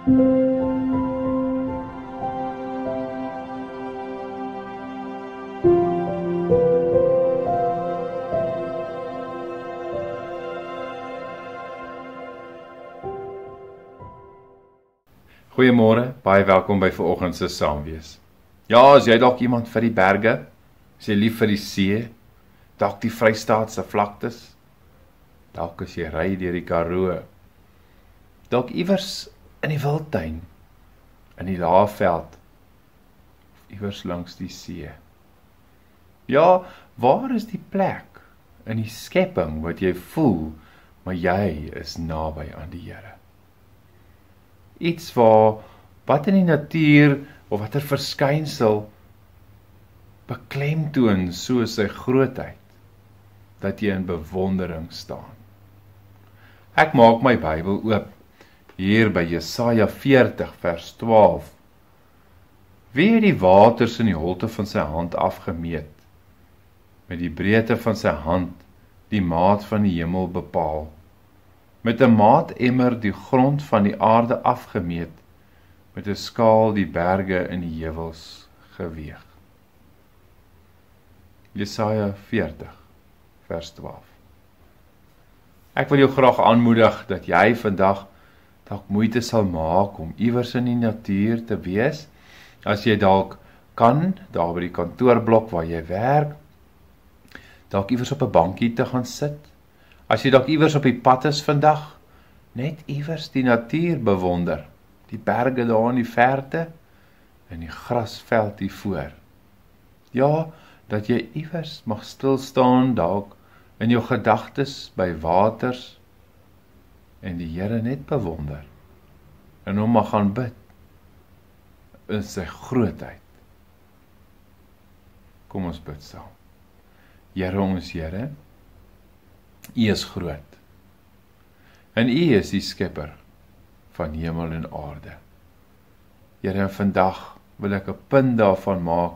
Goeiemôre, baie welkom by vanoggend se Saamwees. Ja, as jy dalk iemand vir die berge, as jy lief vir die see, dalk die Vrystaatse vlaktes, dalk as jy ry deur die Karoo, dalk iewers in die Wildtuin, in die Laagveld, of iewers langs die see. Ja, waar is die plek in die skepping wat jy voel, maar jy is naby aan die Here? Iets wat in die natuur of watter verskynsel beklemtoon so sy grootheid, dat jy in bewondering staan. Ek maak my Bybel oop, hier by Jesaja 40 vers 12. Wie het die waters in die holte van sy hand afgemeet, met die breedte van sy hand die maat van die hemel bepaal, met 'n maatemmer die grond van die aarde afgemeet, met 'n skaal die berge in die heuwels geweeg. Jesaja 40 vers 12. Ek wil jou graag aanmoedig dat jy vandag dalk moeite sal maak om iewers in die natuur te wees, as jy dalk kan, daar by die kantoorblok waar jy werk, dalk iewers op 'n bankie te gaan sit, as jy dalk iewers op die pad is vandag, net iewers die natuur bewonder, die berge daar in die verte, en die grasveld hier voor. Ja, dat jy iewers mag stilstaan dalk in jou gedagtes by waters, en die Here net bewonder, en hom mag gaan bid, in sy grootheid. Kom ons bid saam. Here ons Here, U is groot, en U is die skepper van hemel en aarde. Here, en vandag wil ek 'n punt daarvan maak,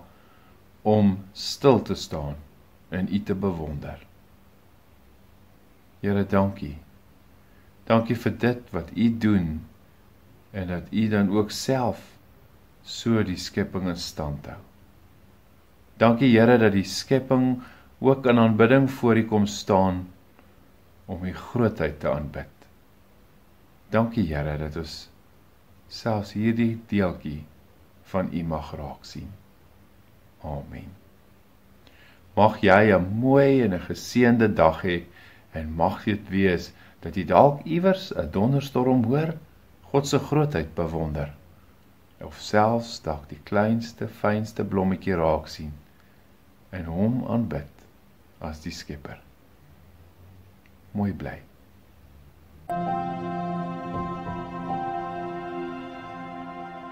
om stil te staan, en U te bewonder. Here, dankie. Dankie vir dit wat U doen, en dat U dan ook self so die skepping in stand hou. Dankie Here, dat die skepping ook in aanbidding voor U kom staan, om U grootheid te aanbid. Dankie Here, dat ons selfs hierdie deeltjie van U mag raak sien. Amen. Mag jy 'n mooi en 'n geseënde dag hê, en mag dit wees, dat jy dalk iewers 'n donderstorm hoor, God se grootheid bewonder, of selfs dalk die kleinste, fynste blommetjie raak sien, en hom aanbid as die skepper. Mooi bly.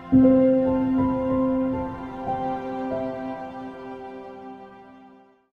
Thank you.